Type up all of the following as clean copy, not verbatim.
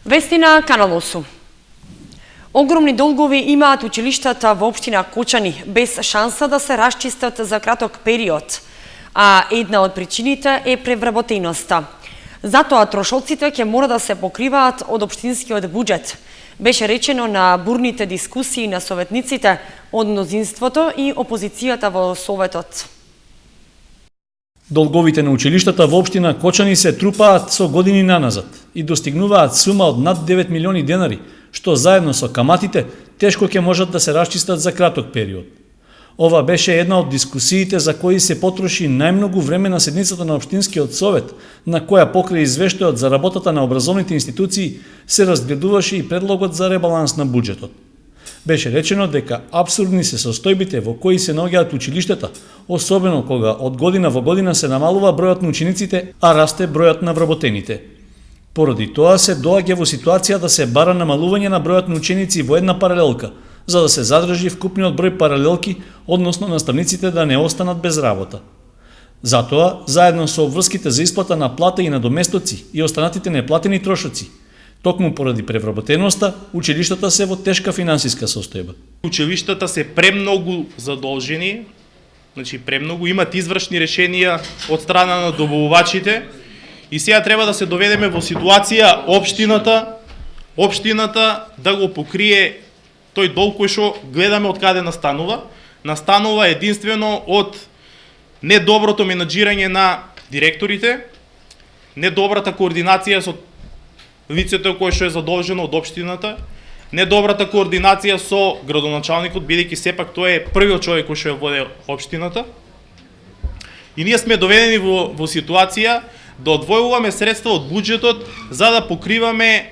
Вести на Канал 8. Огромни долгови имаат училиштата во општина Кочани, без шанса да се расчистат за краток период. А една од причините е превработеноста. Затоа трошоците ќе мора да се покриваат од општинскиот буџет. Беше речено на бурните дискусии на советниците од мнозинството и опозицијата во Советот. Долговите на училиштата во општина Кочани се трупаат со години наназад и достигнуваат сума од над 9 милиони денари, што заедно со каматите тешко ќе можат да се расчистат за краток период. Ова беше една од дискусиите за кои се потроши најмногу време на седницата на Општинскиот совет, на која покрај извештајот за работата на образовните институции се разгледуваше и предлогот за ребаланс на буџетот. Беше речено дека апсурдни се состојбите во кои се наоѓаат училиштата, особено кога од година во година се намалува бројот на учениците, а расте бројот на вработените. Поради тоа се доаѓа во ситуација да се бара намалување на бројот на ученици во една паралелка, за да се задржи вкупниот број паралелки, односно наставниците да не останат без работа. Затоа, заедно со обврските за исплата на плата и надоместоци и останатите неплатени трошоци, токму поради превработеноста, училиштата се во тешка финансиска состојба. Училиштата се премногу задолжени, премногу имат извршни решенија од страна на добавувачите и сега треба да се доведеме во ситуација општината да го покрие тој долг кој што гледаме од каде настанува. Настанува единствено од недоброто менаџирање на директорите, недобрата координација со лицето кое што е задолжено од општината, недобрата координација со градоначалникот, бидејќи сепак тој е првиот човек кој што ја води општината. И ние сме доведени во ситуација да одвојуваме средства од буџетот за да покриваме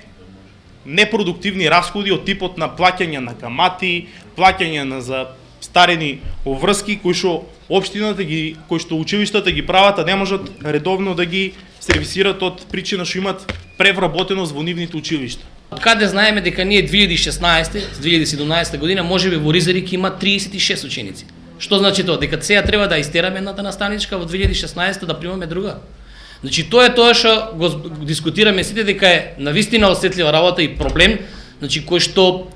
непродуктивни расходи од типот на плаќање на камати, плаќање на за старени обврски кои што општината кои што училиштата ги прават, а не можат редовно да ги сервисират од причина што имат превработеност во нивните училишта. Од каде знаеме дека ние 2016-2017 година можеби во Ризарик има 36 ученици. Што значи тоа? Дека сега треба да истераме едната наставничка во 2016 да примаме друга? Значи тоа е тоа што го дискутираме сите, дека е навистина осетлива работа и проблем, значи кој што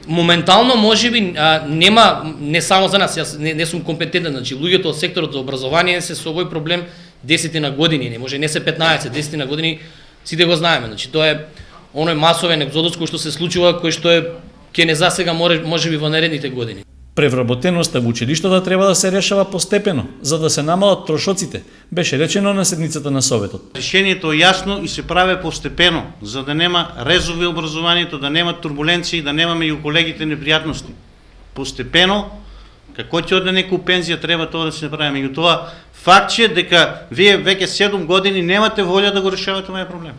моментално можеби нема не само за нас, јас не сум компетентен, значи луѓето од секторот за образование се со овој проблем 10 на години, не може не се 15, 10 на години, сите го знаеме. Значи тоа е оној масовен екзодус кој што се случува, кој што е ќе не засега можеби во наредните години. Превработеноста во училиштата треба да се решава постепено, за да се намалат трошоците, беше речено на седницата на Советот. Решението е јасно и се прави постепено, за да нема резови образованието, да нема турбуленции, да немаме и у колегите непријатности. Постепено, како ќе оде некој пензија, треба тоа да се направи. Меѓутоа, факт е дека вие веќе 7 години немате волја да го решавате овој проблем.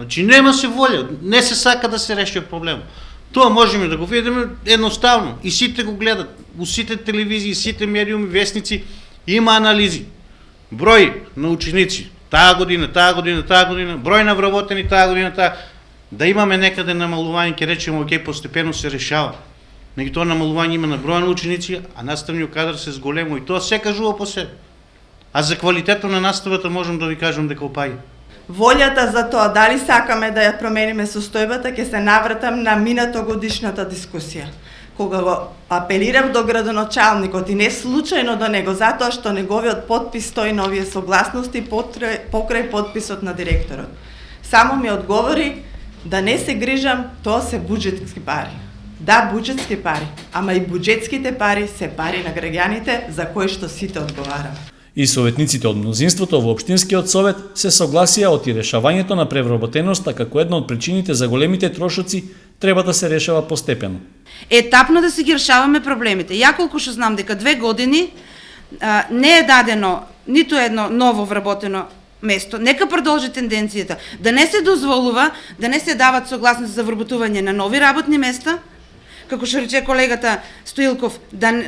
Значи нема се волја, не се сака да се реши проблемот. Тоа можеме да го видиме едноставно и сите го гледат, у сите телевизии, сите медиуми, вестници, има анализи. Број на ученици, таа година, број на вработени таа година, да имаме некаде намалување, ќе речеме, окей, постепено се решава. Меѓутоа намалување има на број на ученици, а наставниот кадар се зголемо и тоа се кажува по себе. А за квалитетот на наставата можам да ви кажам дека опаѓа. Волјата за тоа дали сакаме да ја промениме состојбата ќе се навратам на минатогодишната дискусија, кога го апелирав до градоначалникот и не случајно до него, затоа што неговиот потпис стои на овие согласности покрај потписот на директорот. Само ми одговори да не се грижам, тоа се буџетски пари. Да, буџетски пари, ама и буџетските пари се пари на граѓаните за кои што сите одговараме. И советниците од мнозинството во Општинскиот совет се согласија оти решавањето на превработеноста како една од причините за големите трошоци треба да се решава постепено. Етапно да се ги решаваме проблемите. Ја колку што знам дека 2 години не е дадено ниту едно ново вработено место. Нека продолжи тенденцијата да не се дозволува, да не се дават согласности за вработување на нови работни места, како што рече колегата Стоилков, да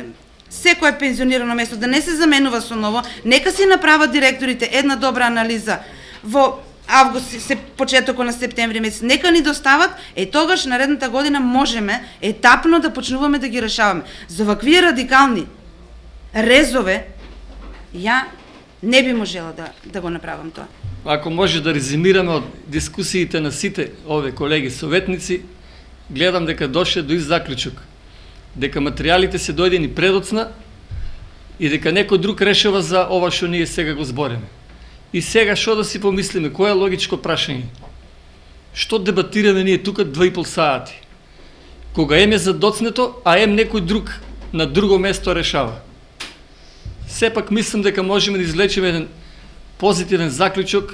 секое пензионирано место да не се заменува со ново, нека си направат директорите една добра анализа во август, почетокот на септември месец, нека ни достават, тогаш наредната година можеме етапно да почнуваме да ги решаваме. За вакви радикални резове, ја не би можела да го направам тоа. ако може да резимираме од дискусиите на сите овие колеги советници, гледам дека доше до заклучок, дека материјалите се дојдени предоцна и дека некој друг решава за ова што ние сега го збориме. И сега што да си помислиме, кој е логичко прашање? Што дебатираме ние тука 2,5 сати? Кога е задоцнето, а некој друг на друго место решава. Сепак мислам дека можеме да извлечеме еден позитивен заклучок.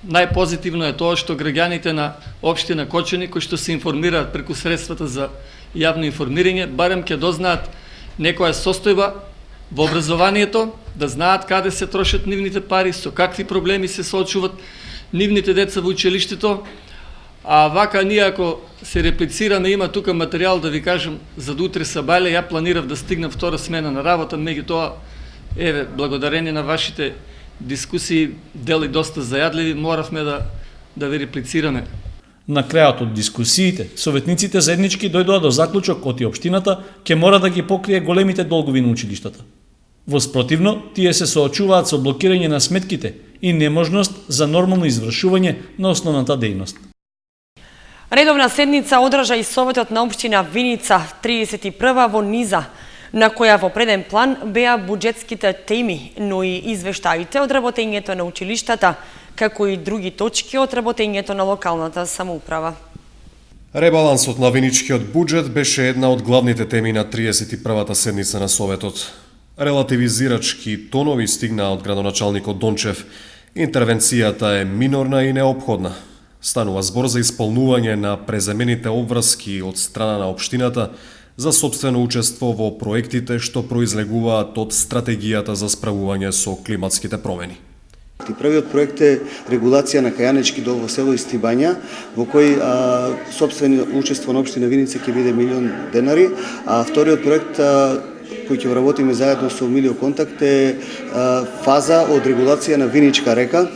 Најпозитивно е тоа што граѓаните на општина Кочани, кои што се информираат преку средствата за јавно информирање, барем ќе дознаат некоја состојба во образованието, да знаат каде се трошат нивните пари, со какви проблеми се соочуваат нивните деца во училиштето. А вака ние ако се реплицираме, има тука материјал да ви кажам за да утре сабајле, ја планирав да стигнам втора смена на работа, меѓутоа еве благодарение на вашите дискусии дели доста зајадливи, моравме да ви реплицираме. На крајот од дискусиите, советниците заеднички дојдоа до заклучок оти општината ќе мора да ги покрие големите долгови на училиштата. Во спротивно, тие се соочуваат со блокирање на сметките и неможност за нормално извршување на основната дејност. Редовна седница одржа и Советот на општина Виница 31 во Низа, на која во преден план беа буџетските теми, но и извештаите од работењето на училиштата, како и други точки од работењето на локалната самоуправа. Ребалансот на виничкиот буџет беше една од главните теми на 31-та седница на Советот. Релативизирачки тонови стигнаа од градоначалникот Дончев. Интервенцијата е минорна и неопходна. Станува збор за исполнување на преземените обврски од страна на општината за сопствено учество во проектите што произлегуваат од стратегијата за справување со климатските промени. Првиот проект е регулација на Кајанечки дол во село Истибања, во кој сопствено учество на општина Виница ќе биде 1 милион денари, а вториот проект кој ќе работиме заедно со Милио Контакт е фаза од регулација на Виничка река.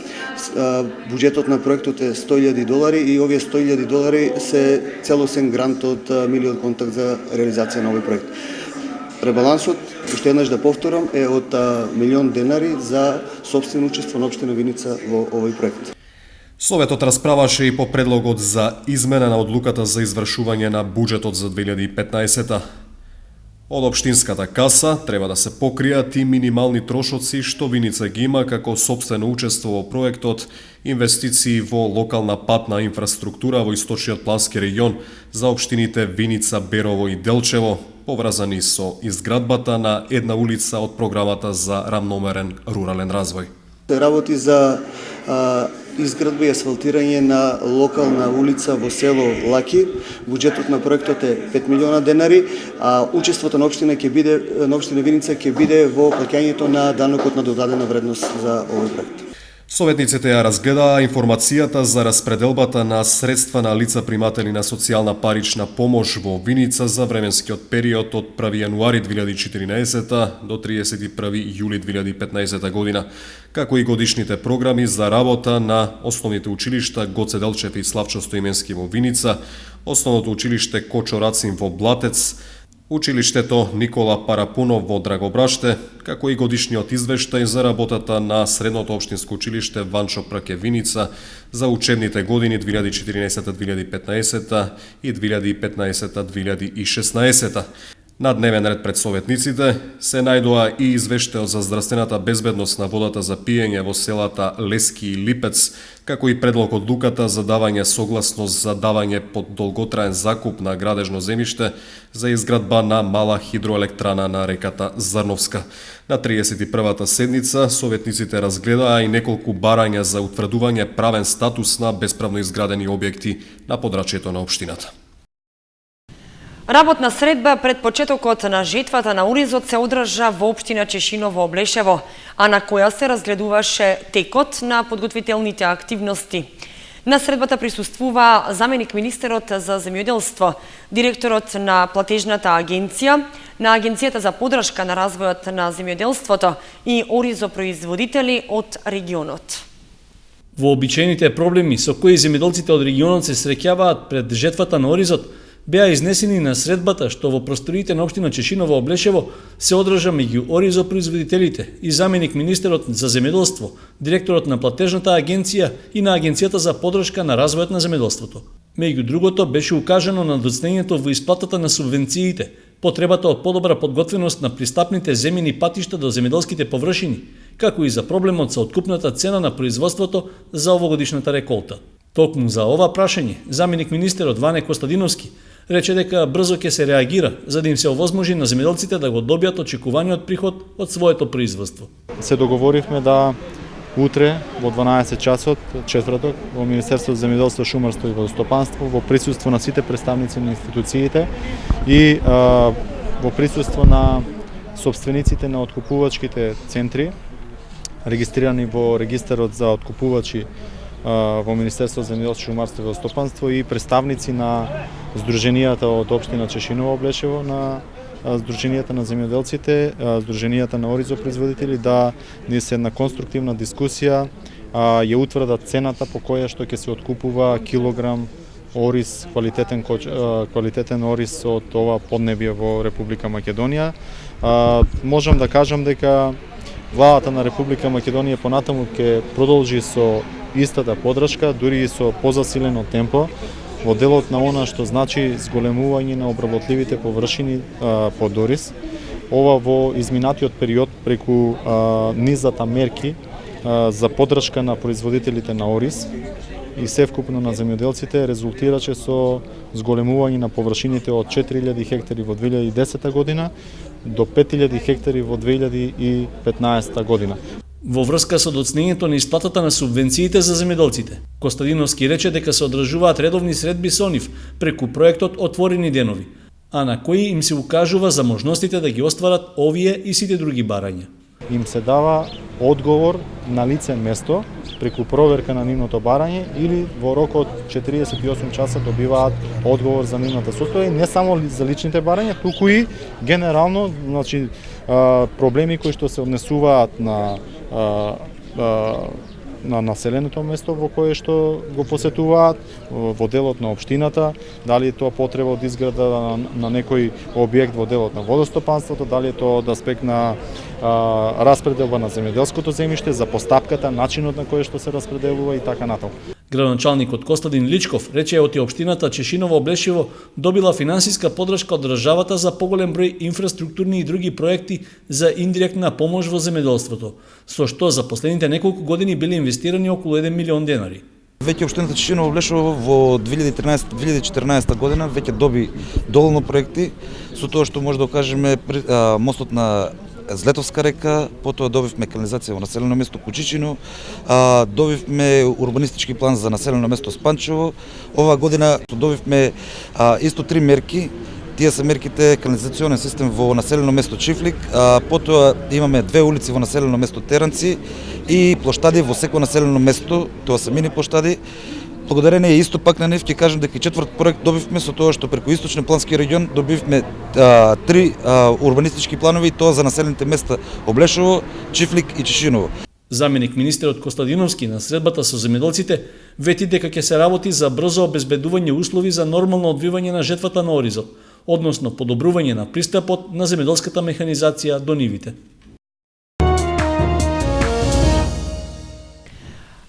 Буџетот на проектот е $100,000 и овие $100,000 се целосен грант од Милио Контакт за реализација на овој проект. Ребалансот, уште еднаш да повторам, е од 1 милион денари за сопствено учество на општина Виница во овој проект. Советот расправаше и по предлогот за измена на одлуката за извршување на буџетот за 2015-та. Од општинската каса треба да се покријат и минимални трошоци што Виница ги има како сопствено учество во проектот инвестиции во локална патна инфраструктура во источниот плански регион за општините Виница, Берово и Делчево, поврзани со изградбата на една улица од програмата за рамномерен рурален развој. Работи за изградба и асфалтирање на локална улица во село Лаки. Буџетот на проектот е 5 милиона денари, а учеството на општина Виница ќе биде во плаќањето на данокот на додадена вредност за овој проект. Советниците ја разгледаа информацијата за распределбата на средства на лица приматели на социјална парична помош во Виница за временскиот период од 1 јануари 2014 до 31 јули 2015 година, како и годишните програми за работа на основните училишта Гоце Делчев и Славчо Стоименски во Виница, основното училиште Кочо Рацин во Блатец, училиштето Никола Парапунов во Драгобраште, како и годишниот извештај за работата на Средното општинско училиште Ванчо Праке Виница за учебните години 2014-2015 и 2015-2016. На дневен ред пред советниците се најдоа и извештајот за здравствената безбедност на водата за пиење во селата Лески и Липец, како и предлог одлуката за давање согласност за давање под долготраен закуп на градежно земјиште за изградба на мала хидроелектрана на реката Зрновска. На 31-та седница советниците разгледаа и неколку барања за утврдување правен статус на бесправно изградени објекти на подрачјето на општината. Работна средба пред почетокот на жетвата на Оризот се одржа во општина Чешиново Облешево, а на која се разгледуваше текот на подготвителните активности. На средбата присуствува заменик министерот за земјоделство, директорот на платежната агенција, на Агенцијата за подршка на развојот на земјоделството и оризопроизводители од регионот. Вообичаените проблеми со кои земјоделците од регионот се среќаваат пред жетвата на Оризот беа изнесени на средбата што во просториите на општина Чешиново Облешево се одржа меѓу оризопроизводителите и заменик министерот за земјоделство, директорот на платежната агенција и на агенцијата за поддршка на развојот на земјоделството. Меѓу другото беше укажано на доцнењето во исплатата на субвенциите, потребата од подобра подготвеност на пристапните земјини патишта до земјоделските површини, како и за проблемот со откупната цена на производството за овогодишната реколта. Токму за ова прашање, заменик министерот Ване Костадиновски рече дека брзо ќе се реагира за да им се овозможи на земјоделците да го добијат очекуваниот приход од своето производство. Се договоривме да утре во 12 часот, четврток, во Министерството за земјоделство, шумарство и водостопанство, во присуство на сите представници на институциите и во присуство на собствениците на откупувачките центри, регистрирани во регистарот за откупувачи во Министерство за земјоделство, шумарство и водостопанство и представници на здруженијата од општина Чешиново Облешево, на здруженијата на земјоделците, здруженијата на оризопроизводители да се една конструктивна дискусија ја утврдат цената по која што ќе се откупува килограм ориз, квалитетен ориз од ова поднебје во Република Македонија. Можам да кажам дека владата на Република Македонија понатаму ќе продолжи со истата поддршка, дури и со позасилено темпо, во делот на она што значи зголемување на обработливите површини под ориз. Ова во изминатиот период преку низата мерки за поддршка на производителите на ориз и севкупно на земјоделците резултираше со зголемување на површините од 4000 хектари во 2010 година до 5000 хектари во 2015 година. Во врска со доцнењето на исплатата на субвенциите за земјоделците, Костадиновски рече дека се одржуваат редовни средби со нив преку проектот Отворени денови, а на кои им се укажува за можностите да ги остварат овие и сите други барања. Им се дава одговор на лице место преку проверка на нивното барање или во рок од 48 часа добиваат одговор за нивната состојба, не само за личните барања, туку и генерално, значи проблеми кои што се однесуваат на населеното место во кое што го посетуваат, во делот на општината, дали е тоа потреба од изграда на некој објект во делот на водостопанството, дали е тоа од аспект на распределба на земјоделското земјиште, за постапката, начинот на кој што се распределува и така натаму. Градоначалникот Костадин Личков рече оти општината Чешиново Облешево добила финансиска поддршка од државата за поголем број инфраструктурни и други проекти за индиректна помош во земјоделството, со што за последните неколку години биле инвестирани околу 1 милион денари. Веќе општината Чешиново Облешево во 2013-2014 година веќе доби доволно проекти, со тоа што може да кажеме мостот на Злетовска река, потоа добивме канализација во населено место Кучичино, добивме урбанистички план за населено место Спанчево. Ова година добивме исто 3 мерки. Тие се мерките канализационен систем во населено место Чифлик, потоа имаме 2 улици во населено место Теранци и плоштади во секој населено место, тоа се мини плоштади. Благодарение исто пак на нив ќе кажам дека четврт проект добивме со тоа што преку Источен плански регион добивме 3 урбанистички планови и тоа за населените места Облешево, Чифлик и Чешиново. Заменик министерот Костадиновски на средбата со земјоделците вети дека ќе се работи за брзо обезбедување услови за нормално одвивање на жетвата на оризот, односно подобрување на пристапот на земјоделската механизација до нивите.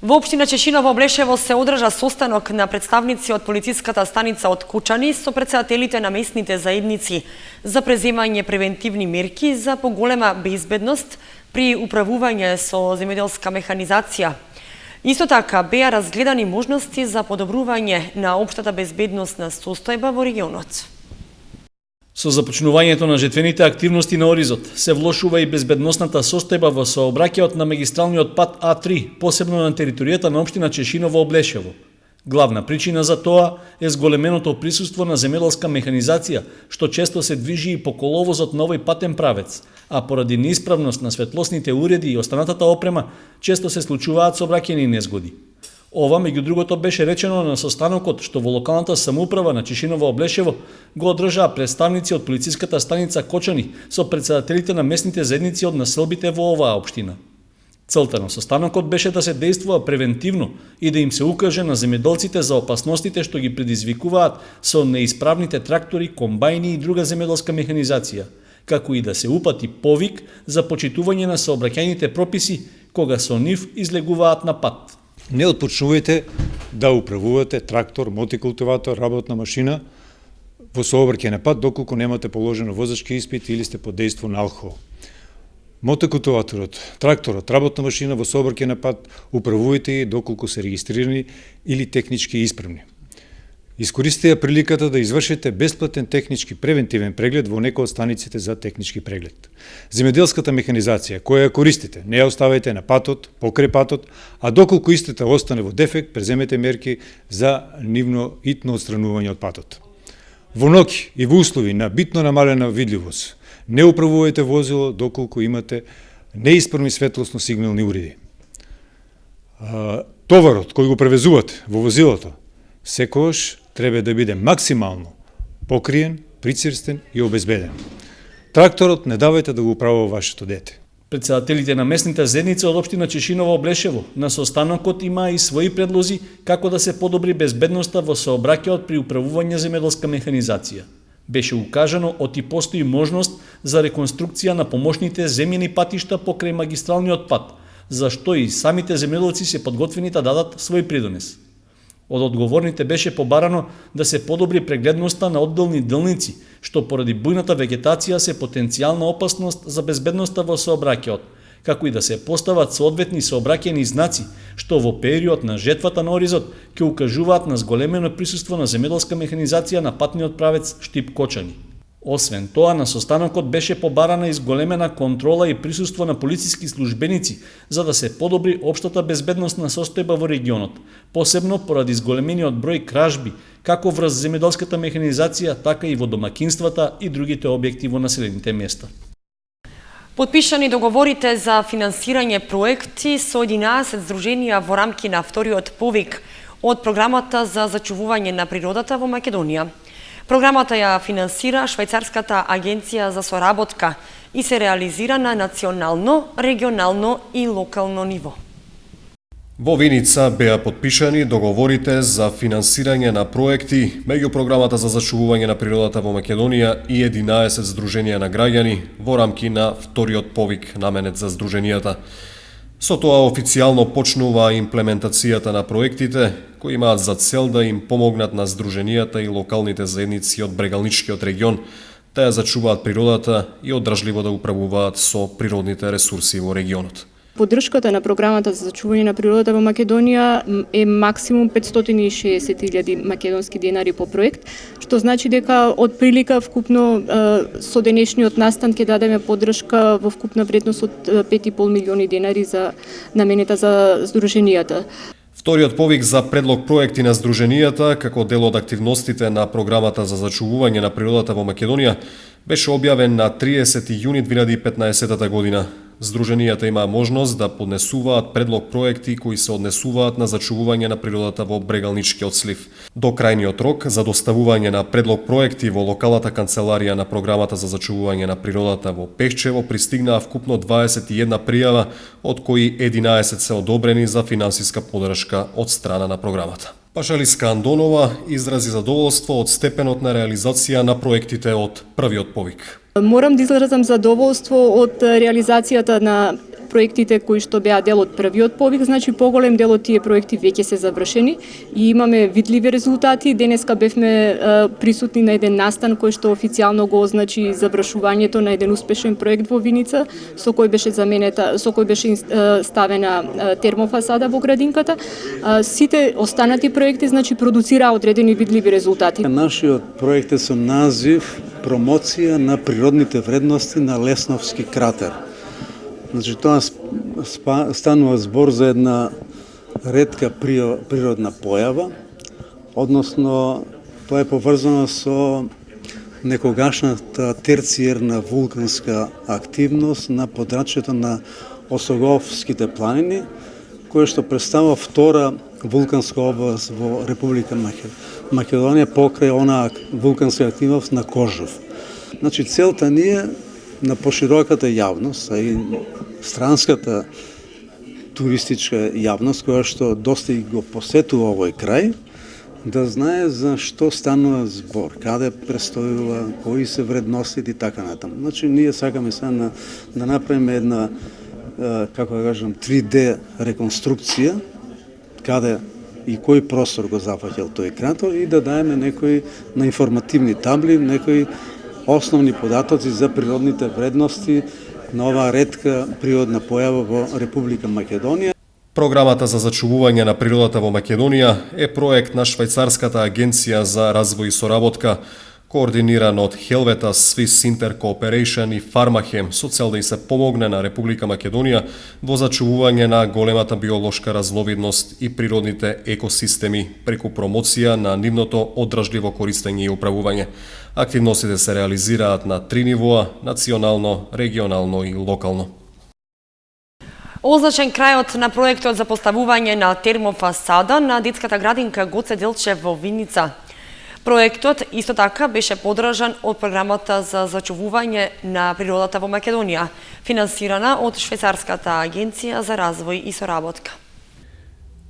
Во општина Чешиново Облешево се одржа состанок на представници од полициската станица од Кучани со претседателите на местните заедници за преземање превентивни мерки за поголема безбедност при управување со земјоделска механизација. Исто така беа разгледани можности за подобрување на општата безбедносна состојба во регионот. Со започнувањето на жетвените активности на оризот се влошува и безбедносната состојба во сообраќајот на магистралниот пат А3, посебно на територијата на општина Чешиново Облешево. Главна причина за тоа е зголеменото присуство на земјоделска механизација, што често се движи и по коловозот на овој патен правец, а поради неисправност на светлосните уреди и останатата опрема, често се случуваат сообраќајни незгоди. Ова, меѓу другото, беше речено на состанокот што во локалната самоуправа на Чешиново Облешево го одржаа представници од полициската станица Кочани со претседателите на местните заедници од населбите во оваа општина. Целта на состанокот беше да се действува превентивно и да им се укаже на земјоделците за опасностите што ги предизвикуваат со неисправните трактори, комбајни и друга земјоделска механизација, како и да се упати повик за почитување на сообраќајните прописи кога со нив излегуваат на пат. Не отпочнувајте да управувате трактор, мотикултиватор, работна машина во сообраќај на пат доколку немате положено возачки испит или сте под дејство на алкохол. Мотокултиваторот, тракторот, работна машина во сообраќај на пат управувајте доколку се регистрирани или технички исправни. Искористете ја приликата да извршите бесплатен технички превентивен преглед во некој од станиците за технички преглед. Земјоделската механизација која ја користите, не ја оставајте на патот, покрај патот, а доколку истата остане во дефект, преземете мерки за нивно итно отстранување од патот. Во ноќ и во услови на битно намалена видливост, не управувајте возило доколку имате неисправни светлосно сигнални уреди. Товарот кој го превезувате во возилото секогаш треба да биде максимално покриен, прицрстен и обезбеден. Тракторот не давајте да го управува вашето дете. Председателите на местните заедници од општина Чешиново Облешево на состанокот имаа и своји предлози како да се подобри безбедноста во сообраќајот при управување земјоделска механизација. Беше укажано оти постои можност за реконструкција на помошните земјени патишта покрај магистралниот пат, зашто и самите земјоделци се подготвени да дадат свој придонес. Од одговорните беше побарано да се подобри прегледноста на одделни делници, што поради бујната вегетација се потенцијална опасност за безбедноста во сообраќајот, како и да се постават соодветни сообраќајни знаци, што во период на жетвата на оризот ќе укажуваат на зголемено присуство на земјоделска механизација на патниот правец Штип-Кочани. Освен тоа, на состанокот беше побарана и зголемена контрола и присуство на полициски службеници за да се подобри општата безбедносна состојба во регионот, посебно поради зголемениот број кражби, како врз земјоделската механизација, така и во домакинствата и другите објекти во населените места. Подпишани договорите за финансирање проекти со 11 здруженија во рамки на вториот повик од програмата за зачувување на природата во Македонија. Програмата ја финансира Швајцарската агенција за соработка и се реализира на национално, регионално и локално ниво. Во Виница беа подпишани договорите за финансирање на проекти меѓу програмата за зачувување на природата во Македонија и 11 здруженија на граѓани во рамки на вториот повик наменет за здруженијата. Со тоа официјално почнува имплементацијата на проектите кои имаат за цел да им помогнат на здруженијата и локалните заедници од Брегалничкиот регион да ја зачуваат природата и одржливо да управуваат со природните ресурси во регионот. Поддршката на програмата за зачување на природата во Македонија е максимум 560.000 македонски денари по проект, што значи дека од прилика вкупно со денешниот настан ќе дадеме поддршка во вкупна вредност од 5,5 милиони денари за наменета за здруженијата. Вториот повик за предлог проекти на здруженијата како дел од активностите на програмата за зачувување на природата во Македонија беше објавен на 30 јуни 2015 година. Здруженијата имаа можност да поднесуваат предлог проекти кои се однесуваат на зачувување на природата во Брегалничкиот слив. До крајниот рок за доставување на предлог проекти во локалната канцеларија на програмата за зачувување на природата во Пехчево пристигнаа вкупно 21 пријава, од кои 11 се одобрени за финансиска поддршка од страна на програмата. Пашалиска Андонова изрази задоволство од степенот на реализација на проектите од првиот повик. Морам да изразам задоволство од реализацијата на проектите кои што беа дел од првиот повик, значи поголем дел од тие проекти веќе се завршени и имаме видливи резултати. Денеска бевме присутни на еден настан кој што официјално го означи завршувањето на еден успешен проект во Виница, со кој беше ставена термофасада во градинката. Сите останати проекти значи продуцираа одредени видливи резултати. Нашиот проект е со назив Промоција на природните вредности на Лесновски кратер. Значи, тоа станува збор за една ретка природна појава, односно тоа е поврзано со некогашната терциерна вулканска активност на подрачјето на Осоговските планини, која што представува втора вулканска област во Република Македонија покрај онаа вулканска активност на Кожов. Значи, целта ни е на пошироката јавност, а и странската туристичка јавност која што доста и го посетува овој крај, да знае за што станува збор, каде престојува, кои се вредностите и така натаму. Значи, ние сакаме сега да направиме една, како да кажам, 3D реконструкција, каде и кој простор го зафаќал тој кратор и да даеме некои на информативни табли, некои основни податоци за природните вредности на оваа ретка природна појава во Република Македонија. Програмата за зачувување на природата во Македонија е проект на Швајцарската агенција за развој и соработка, координиран од Helvetas, Swiss Inter Cooperation и Farmachem, со цел да и се помогне на Република Македонија во зачувување на големата биолошка разновидност и природните екосистеми преку промоција на нивното одржливо користење и управување. Активностите се реализираат на 3 нивоа: национално, регионално и локално. Означен крајот на проектот за поставување на термофасада на детската градинка Гоце Делчев во Виница. Проектот исто така беше подржан од програмата за зачувување на природата во Македонија, финансирана од Швајцарската агенција за развој и соработка.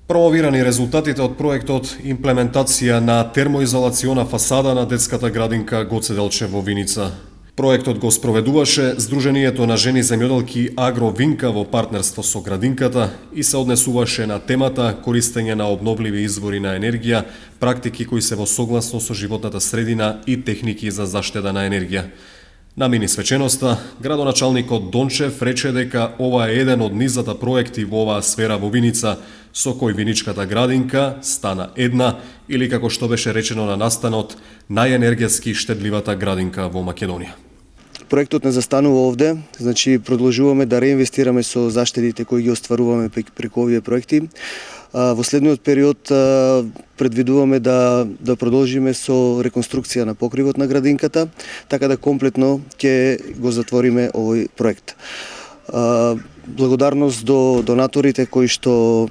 Промовирани резултатите од проектот имплементација на термоизолациона фасада на детската градинка Гоце Делчев во Виница. Проектот го спроведуваше Сдруженијето на жени земјоделки Агро Винка во партнерство со градинката и се однесуваше на темата користење на обновливи извори на енергија, практики кои се во согласно со животната средина и техники за заштеда на енергија. На мини свеченоста, градоначалникот Дончев рече дека ова е еден од низата проекти во оваа сфера во Виница, со кој виничката градинка стана една, или како што беше речено на настанот, најенергијски штедливата градинка во Македонија. Проектот не застанува овде, значи продолжуваме да реинвестираме со заштедите кои ги остваруваме преку овие проекти. Во следниот период предвидуваме да продолжиме со реконструкција на покривот на градинката, така да комплетно ќе го затвориме овој проект. Благодарност до донаторите кои што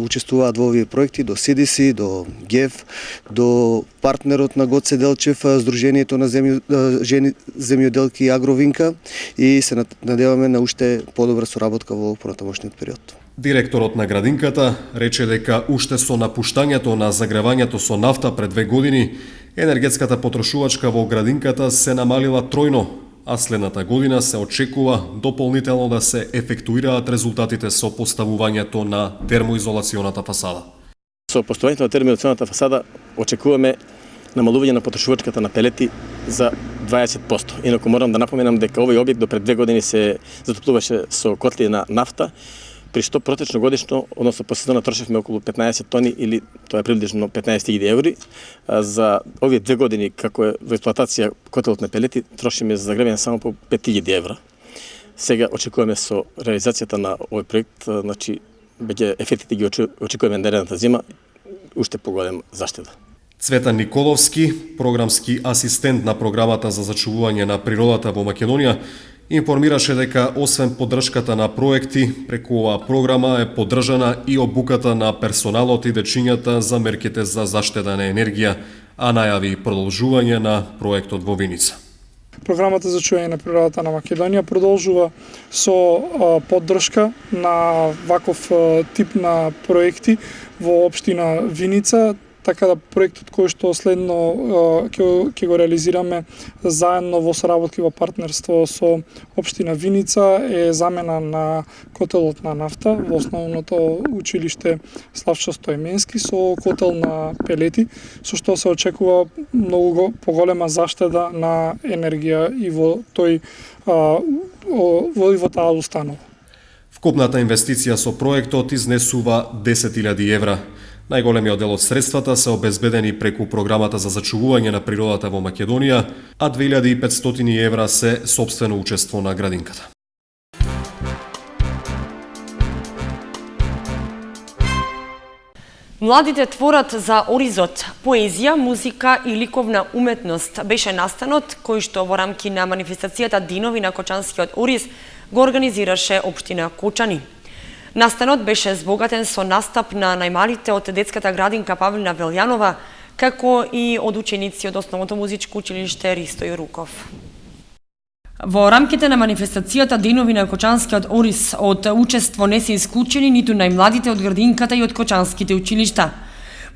учествуваат во овие проекти, до CDC, до ГЕФ, до партнерот на Гоце Делчев, Сдруженијето на жени земјоделки и Агровинка, и се надеваме на уште подобра соработка во понатамошниот период. Директорот на градинката рече дека уште со напуштањето на загревањето со нафта пред 2 години, енергетската потрошувачка во градинката се намалила тројно, а следната година се очекува дополнително да се ефектуираат резултатите со поставувањето на термоизолационата фасада. Со поставувањето на термоизолационата фасада очекуваме намалување на потрошувачката на пелети за 20%. Инаку морам да напоменам дека овој објект до пред 2 години се затоплуваше со котли на нафта, при што протечно годишно, односно по сезона трошевме околу 15 тони, или тоа е приближно 15.000 еври. За овие 2 години, како е во експлоатација котелот на пелети, трошиме за загревање само по 5.000 евра. Сега очекуваме со реализацијата на овој проект, значи, веќе ефектите ги очекуваме наредната зима, уште поголем заштеда. Цветан Николовски, програмски асистент на програмата за зачувување на природата во Македонија, информираше дека освен поддршката на проекти, преку оваа програма е поддржана и обуката на персоналот и дечињата за мерките за заштеда на енергија, а најави продолжување на проектот во Виница. Програмата за чување на природата на Македонија продолжува со поддршка на ваков тип на проекти во општина Виница, така да проектот кој што следно ќе го реализираме заедно во соработки во партнерство со општина Виница е замена на котелот на нафта во основното училиште Славчо Стојменски со котел на пелети, со што се очекува многу поголема заштеда на енергија и во таа установа. Вкупната инвестиција со проектот изнесува 10.000 евра. Најголемиот дел од средствата се обезбедени преку програмата за зачувување на природата во Македонија, а 2.500 евра се сопствено учество на градинката. Младите творат за Оризот. Поезија, музика и ликовна уметност беше настанот кој што во рамки на манифестацијата Денови на Кочанскиот Ориз го организираше општина Кочани. Настанот беше збогатен со настап на најмалите од детската градинка Павлина Велјанова, како и од ученици од Основното музичко училиште Ристо Јоруков. Во рамките на манифестацијата Денови на Кочанскиот Орис од учество не се исклучени ниту најмладите од градинката и од кочанските училишта.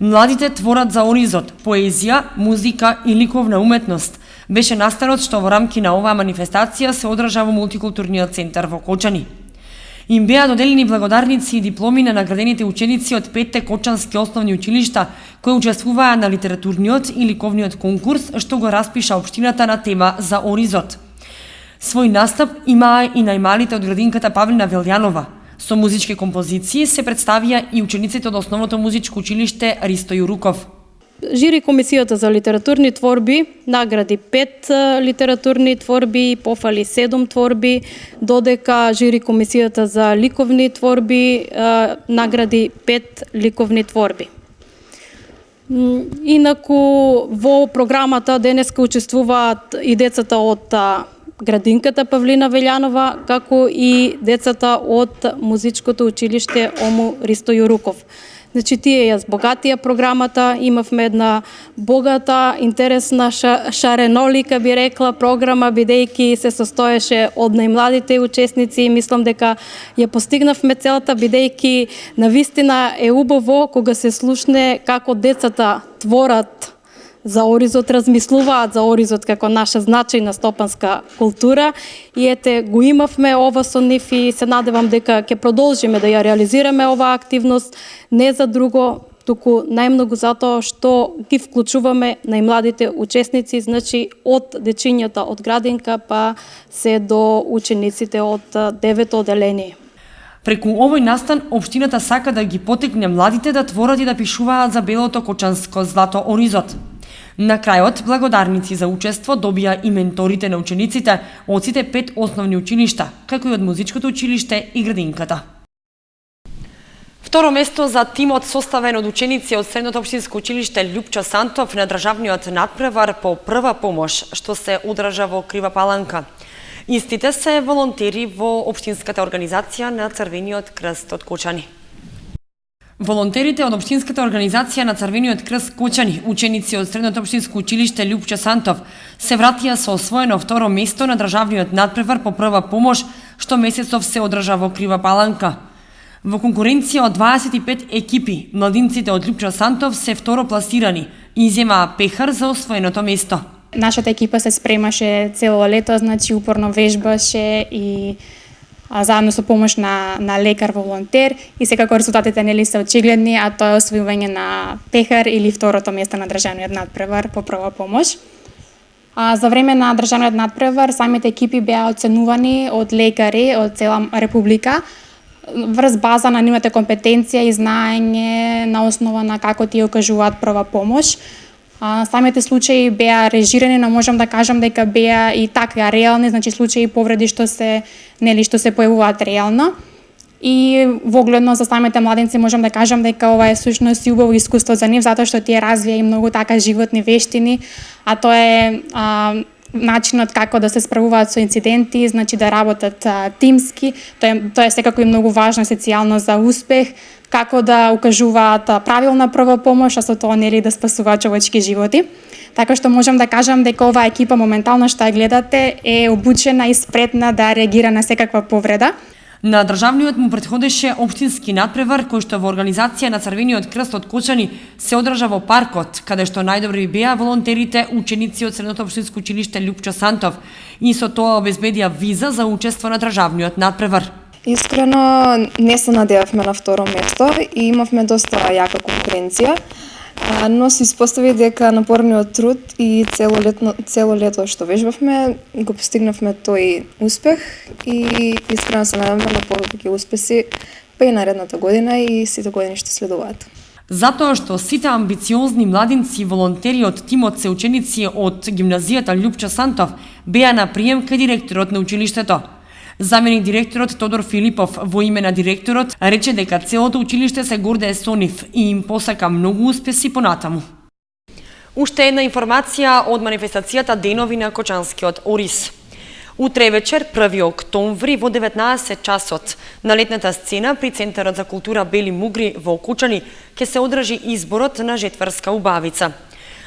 Младите творат за Оризот, поезија, музика и ликовна уметност. Беше настанот што во рамки на оваа манифестација се одржа во мултикултурниот центар во Кочани. Им беа доделени благодарници и дипломи на наградените ученици од 5 кочански основни училишта кои учествуваа на литературниот и ликовниот конкурс што го распиша општината на тема за Оризот. Свој настап имаа и најмалите од градинката Павлина Велјанова. Со музички композиции се представија и учениците од основното музичко училиште Ристо Јуруков. Жири комисијата за литературни творби награди 5 литературни творби, пофали 7 творби, додека жири комисијата за ликовни творби награди 5 ликовни творби. Инаку во програмата денеска учествуваат и децата од градинката Павлина Велјанова, како и децата од музичкото училиште ОМУ Ристо Јуруков. Значи, тие ја збогатија програмата, имавме една богата, интересна, шаренолика, би рекла, програма, бидејќи се состоеше од најмладите учесници и мислам дека ја постигнавме целата, бидејќи навистина е убаво кога се слушне како децата творат за Оризот, размислуваат за Оризот како наша значајна стопанска култура и ете го имавме ова со нив и се надевам дека ќе продолжиме да ја реализираме оваа активност не за друго, туку најмногу затоа што ги вклучуваме најмладите учесници, значи од дечињата од градинка па се до учениците од 9-то одделение. Преку овој настан, општината сака да ги потекне младите да творат и да пишуваат за белото кочанско злато Оризот. На крајот, благодарници за учество добија и менторите на учениците од сите 5 основни училишта, како и од музичкото училиште и градинката. Второ место за тимот составен од ученици од Средното општинско училиште Љупчо Сантов на државниот надпревар по прва помош, што се одржа во Крива Паланка. Истите се волонтери во општинската организација на Црвениот крст од Кочани. Волонтерите од општинската организација на Црвениот крст Кочани, ученици од Средното општинско училиште Љупчо Сантов, се вратија со освоено второ место на државниот надпревар по прва помош, што месецов се одржа во Крива Паланка. Во конкуренција од 25 екипи, младинците од Љупчо Сантов се второ пласирани и иземаа пехар за освоеното место. Нашата екипа се спремаше цело лето, значи упорно вежбаше и заедно со помош на лекар волонтер и секако резултатите нели се очигледни, а тоа е освојување на пехар или второто место на државниот надпревар по прва помош. За време на државниот надпревар самите екипи беа оценувани од лекари од цела република врз база на нивната компетенција и знаење на основа на како тие окажуваат прва помош. Самите случаи беа режирани, но можам да кажам дека беа и така реални, значи случаи повреди што се појавуваат реално. И во огледно за самите младенци можам да кажам дека ова е сушност и убаво искуство за нив, затоа што тие развија и многу така животни вештини, а тоа е начинот како да се справуваат со инциденти, значи да работат тимски. Тоа е секако и многу важно социјално за успех, како да укажуваат правилна прва помош, а со тоа нели да спасуваат човечки животи. Така што можам да кажам дека оваа екипа моментално што ја гледате е обучена и спретна да реагира на секаква повреда. На државниот му претходеше општински надпревар кој што во организација на Црвениот крст од Кочани се одржа во паркот, каде што најдобри беа волонтерите ученици од Средното општинско училиште Љупчо Сантов и со тоа обезбедија виза за учество на државниот надпревар. Искрено не се надевавме на второ место и имавме доста јака конкуренција, но се испостави дека напорниот труд и цело лето што вежбавме го постигнавме тој успех и искрено се надеваме на подобри успеси па и наредната година и сите години што следуваат. Затоа што сите амбициозни младинци и волонтери од тимот се ученици од гимназијата Љупчо Сантов беа на прием кај директорот на училиштето. Заменик директорот Тодор Филипов во име на директорот рече дека целото училиште се гордее со нив и им посака многу успеси понатаму. Уште една информација од манифестацијата Денови на Кочанскиот Орис. Утре вечер, 1 октомври, во 19 часот, на летната сцена при Центарот за култура Бели Мугри во Кочани ќе се одржи изборот на жетврска убавица.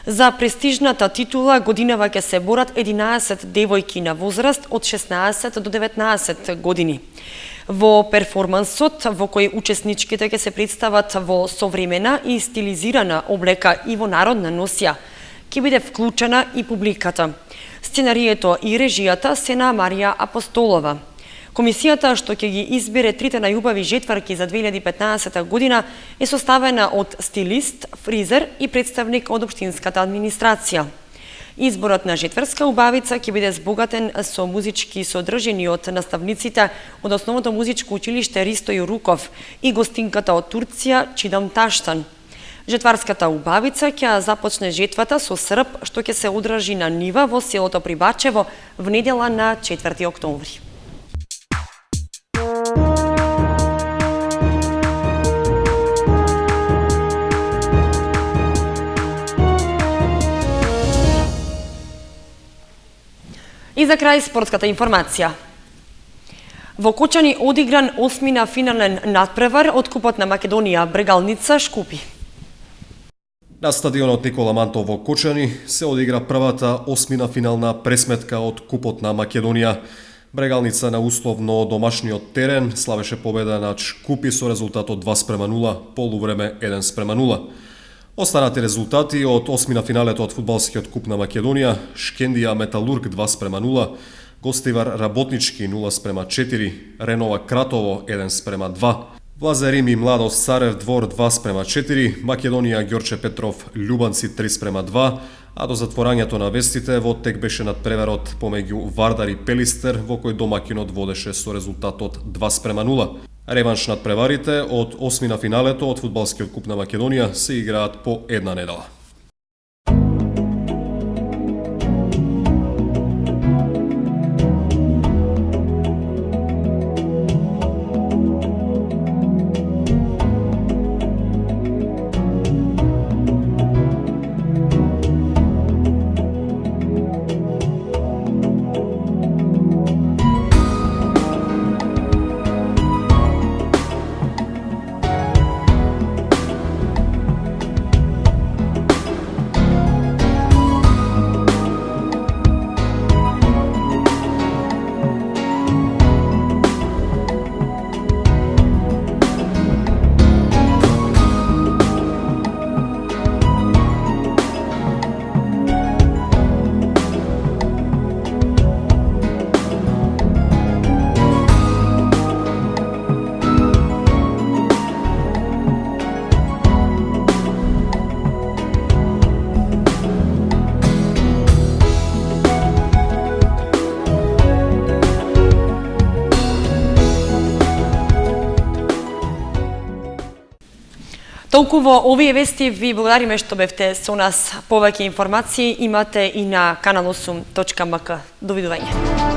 За престижната титула годинава ќе се борат 11 девојки на возраст од 16 до 19 години. Во перформансот, во кој учесничките ќе се представат во современа и стилизирана облека и во народна носија, ќе биде вклучена и публиката. Сценарието и режијата се на Марија Апостолова. Комисијата што ќе ги избере трите најубави жетварки за 2015 година е составена од стилист, фризер и представник од општинската администрација. Изборот на жетварска убавица ќе биде збогатен со музички содржини од наставниците од Основното музичко училиште Ристо Јуруков и гостинката од Турција Чидам Таштан. Жетварската убавица ќе започне жетвата со срп што ќе се одржи на нива во селото Прибачево в недела на 4 октомври. И за крај спортската информација. Во Кочани одигран 8-на финален надпревар од Купот на Македонија Брегалница Шкупи. На стадионот Никола Мантов во Кочани се одигра првата 8-на финална пресметка од Купот на Македонија. Брегалница на условно домашниот терен славеше победа над Шкупи со резултатот 2:0, полувреме 1:0. Останати резултати од 8-на финалето од фудбалскиот куп на Македонија: Шкендија Металург 2:0, Гостивар Работнички 0:4, Ренова Кратово 1:2, Влазерим и Младост Царев Двор 2:4, Македонија Ѓорче Петров Љубанци 3:2, а до затворањето на вестите во тек беше надпреварот помеѓу Вардар и Пелистер, во кој домакинот водеше со резултатот 2:0. Реванш надпреварите од 8-на финалето од фудбалскиот куп на Македонија се играат по една недела. Толку во овие вести ви благодариме што бевте со нас. Повеќе информации имате и на канал8.mk. Довидување.